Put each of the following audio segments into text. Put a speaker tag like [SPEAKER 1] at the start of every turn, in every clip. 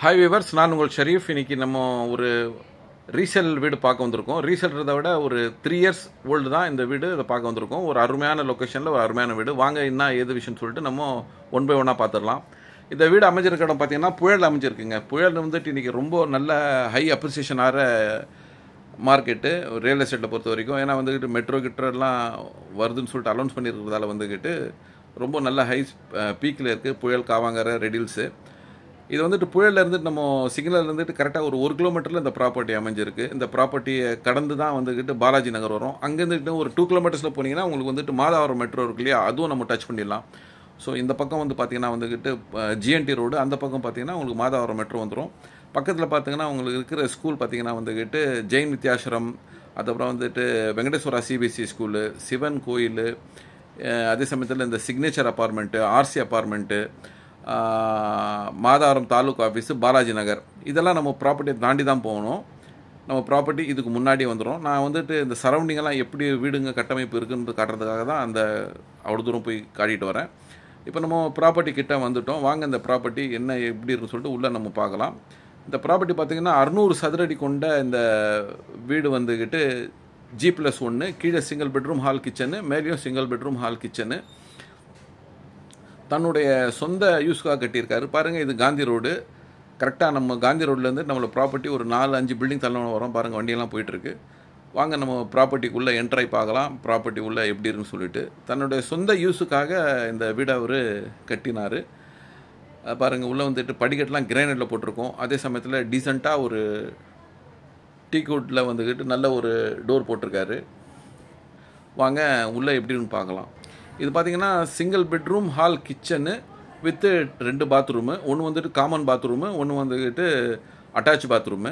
[SPEAKER 1] Hi viewers, நான் உங்கள் ஷரீஃப். இன்றைக்கி நம்ம ஒரு ரீசேல் வீடு பார்க்க வந்திருக்கோம். ரீசேல்றதை விட ஒரு 3 இயர்ஸ் ஓல்டு தான் இந்த வீடு. இதை பார்க்க வந்திருக்கோம். ஒரு அருமையான லொக்கேஷனில் ஒரு அருமையான வீடு. வாங்க என்ன ஏது விஷயம்னு சொல்லிட்டு நம்ம ஒன் பை ஒன்னாக பார்த்துடலாம். இந்த வீடு அமைஞ்சிருக்க இடம் பார்த்தீங்கன்னா புழல் அமைஞ்சிருக்குங்க. புழல் வந்துட்டு இன்றைக்கி ரொம்ப நல்ல ஹை அப்ரிசியேஷன் ஆகிற மார்க்கெட்டு ரியல் எஸ்டேட்டை பொறுத்த வரைக்கும். ஏன்னா வந்துக்கிட்டு மெட்ரோ கிட்டலாம் வருதுன்னு சொல்லிட்டு அனௌன்ஸ் பண்ணியிருக்கிறதால வந்துக்கிட்டு ரொம்ப நல்ல ஹை பீக்கில் இருக்குது புழல், காவாங்கரை, ரெடில்ஸு. இது வந்துட்டு புழலில் இருந்துட்டு நம்ம சிக்னலில் இருந்துட்டு கரெக்டாக ஒரு 1 கிலோமீட்டரில் இந்த ப்ராப்பர்ட்டி அமைஞ்சிருக்கு. இந்த ப்ராப்பர்ட்டியை கடந்து தான் வந்துக்கிட்டு பாலாஜி நகர் வரும். அங்கேருந்துட்டு ஒரு 2 கிலோமீட்டர்ஸில் போனீங்கன்னா உங்களுக்கு வந்துட்டு மாதாவரம் மெட்ரோ இருக்கு இல்லையா, அதுவும் நம்ம டச் பண்ணிடலாம். ஸோ இந்த பக்கம் வந்து பார்த்திங்கன்னா வந்துக்கிட்டு ஜிஎன்டி ரோடு, அந்த பக்கம் பார்த்திங்கன்னா உங்களுக்கு மாதாவரம் மெட்ரோ வந்துடும். பக்கத்தில் பார்த்திங்கன்னா உங்களுக்கு இருக்கிற ஸ்கூல் பார்த்திங்கன்னா வந்துக்கிட்டு ஜெயின் வித்யாசிரம், அதுக்கப்புறம் வந்துட்டு வெங்கடேஸ்வரா சிபிஎஸ்சி ஸ்கூலு, சிவன் கோயில், அதே சமயத்தில் இந்த signature apartment, RC apartment, Madhavaram taluk office, Balaji Nagar, இதெல்லாம் நம்ம ப்ராப்பர்ட்டியை தாண்டி தான் போகணும். நம்ம ப்ராப்பர்ட்டி இதுக்கு முன்னாடி வந்துடும். நான் வந்துட்டு இந்த சரௌண்டிங்கெல்லாம் எப்படி வீடுங்க கட்டமைப்பு இருக்குன்னு காட்டுறதுக்காக தான் அந்த அவ்வளோ தூரம் போய் காட்டிட்டு வரேன். இப்போ நம்ம ப்ராப்பர்ட்டி கிட்ட வந்துவிட்டோம். வாங்க இந்த ப்ராப்பர்ட்டி என்ன எப்படி இருக்குன்னு சொல்லிட்டு உள்ளே நம்ம பார்க்கலாம். இந்த ப்ராப்பர்ட்டி பார்த்திங்கன்னா 600 சதுரடி கொண்ட இந்த வீடு வந்துக்கிட்டு G+1, கீழே சிங்கிள் பெட்ரூம் ஹால் கிச்சனு, மேலேயும் சிங்கிள் பெட்ரூம் ஹால் கிச்சனு. தன்னுடைய சொந்த யூஸ்க்காக கட்டியிருக்காரு. பாருங்கள், இது காந்தி ரோடு. கரெக்டாக நம்ம காந்தி ரோட்லேருந்து நம்மளோட ப்ராப்பர்ட்டி ஒரு 4-5 பில்டிங் தள்ள வரோம். பாருங்கள், வண்டியெல்லாம் போயிட்டுருக்கு. வாங்க நம்ம ப்ராப்பர்ட்டிக்குள்ளே என்ட்ராய் பார்க்கலாம். ப்ராப்பர்ட்டி உள்ளே எப்படி இருக்குன்னு சொல்லிட்டு தன்னுடைய சொந்த யூஸுக்காக இந்த வீடை அவர் கட்டினார். பாருங்கள், உள்ளே வந்துட்டு படிக்கட்டெலாம் கிரானைட்டில் போட்டிருக்கோம். அதே சமயத்தில் டீசெண்டாக ஒரு டீக்வுட்டில் வந்துக்கிட்டு நல்ல ஒரு டோர் போட்டிருக்காரு. வாங்க உள்ளே எப்படின்னு பார்க்கலாம். இது பார்த்திங்கன்னா single bedroom hall kitchen with 2 bathroom. ஒன்று வந்துட்டு காமன் பாத்ரூமு, ஒன்று வந்துக்கிட்டு அட்டாச் பாத்ரூமு.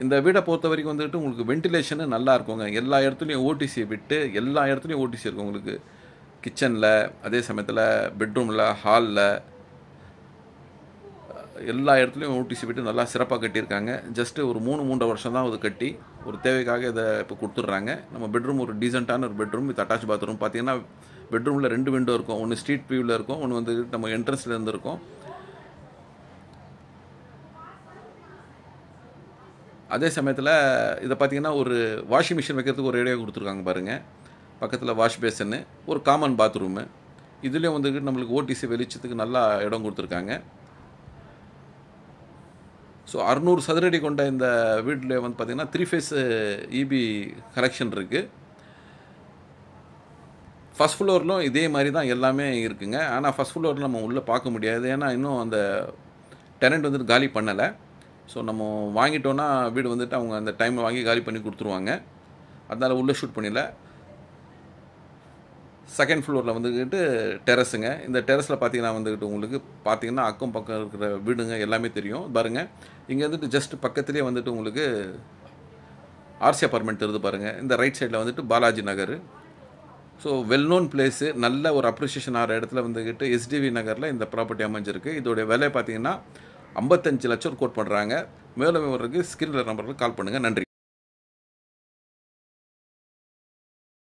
[SPEAKER 1] இந்த வீடை பொறுத்த வரைக்கும் வந்துட்டு உங்களுக்கு வென்டிலேஷனு நல்லா இருக்குங்க. எல்லா இடத்துலையும் ஓடிசி விட்டு எல்லா இடத்துலையும் ஓடிசி இருக்கும் உங்களுக்கு. கிச்சனில், அதே சமயத்தில் பெட்ரூமில், ஹாலில், எல்லா இடத்துலையும் ஓடிசி விட்டு நல்லா சிறப்பாக கட்டியிருக்காங்க. ஜஸ்ட்டு ஒரு 3-3.5 வருஷம் தான் அது கட்டி ஒரு தேவைக்காக இதை இப்போ கொடுத்துட்றாங்க. நம்ம பெட்ரூம் ஒரு டீசெண்டான ஒரு பெட்ரூம் வித் அட்டாச் பாத்ரூம். பார்த்திங்கன்னா பெட்ரூமில் 2 விண்டோ இருக்கும். ஒன்று ஸ்ட்ரீட் வியூவில் இருக்கும், ஒன்று வந்து நம்ம என்ட்ரன்ஸ்லேருந்து இருக்கும். அதே சமயத்தில் இதை பார்த்திங்கன்னா ஒரு வாஷிங் மிஷின் வைக்கிறதுக்கு ஒரு ஏரியா கொடுத்துருக்காங்க பாருங்கள். பக்கத்தில் வாஷ் பேசன்னு, ஒரு காமன் பாத்ரூமு. இதுலேயும் வந்துக்கிட்டு நம்மளுக்கு ஓடிசி வெளிச்சத்துக்கு நல்லா இடம் கொடுத்துருக்காங்க. ஸோ 600 சதுரடி கொண்ட இந்த வீட்டில் வந்து பார்த்திங்கன்னா 3 ஃபேஸ் இபி கனெக்ஷன் இருக்குது. ஃபஸ்ட் ஃப்ளோரிலும் இதே மாதிரி தான் எல்லாமே இருக்குங்க. ஆனால் ஃபஸ்ட் ஃப்ளோரில் நம்ம உள்ளே பார்க்க முடியாது. ஏன்னா இன்னும் அந்த டெனண்ட் வந்துட்டு காலி பண்ணலை. ஸோ நம்ம வாங்கிட்டோன்னா வீடு வந்துட்டு அவங்க அந்த டைமை வாங்கி காலி பண்ணி கொடுத்துருவாங்க. அதனால் உள்ளே ஷூட் பண்ணல. செகண்ட் ஃப்ளோரில் வந்துக்கிட்டு டெரஸுங்க. இந்த டெரஸில் பார்த்திங்கன்னா வந்துக்கிட்டு உங்களுக்கு பார்த்திங்கன்னா அக்கம் பக்கம் இருக்கிற வீடுங்க எல்லாமே தெரியும். பாருங்கள், இங்கே வந்துட்டு ஜஸ்ட் பக்கத்துலேயே வந்துட்டு உங்களுக்கு ஆர்சி அப்பார்ட்மெண்ட் இருக்குது பாருங்கள். இந்த ரைட் சைடில் வந்துட்டு பாலாஜி நகர். ஸோ வெல் நோன் பிளேஸு, நல்ல ஒரு அப்ரிசியேஷன் ஆகிற இடத்துல வந்துக்கிட்டு எஸ்டிவி நகரில் இந்த ப்ராப்பர்ட்டி அமைஞ்சிருக்கு. இதோடைய விலை பார்த்திங்கன்னா 55 லட்சம் கோட் பண்ணுறாங்க. மேலும் விவரத்துக்கு ஸ்கிரீனில் நம்பருக்கு கால் பண்ணுங்கள். நன்றி.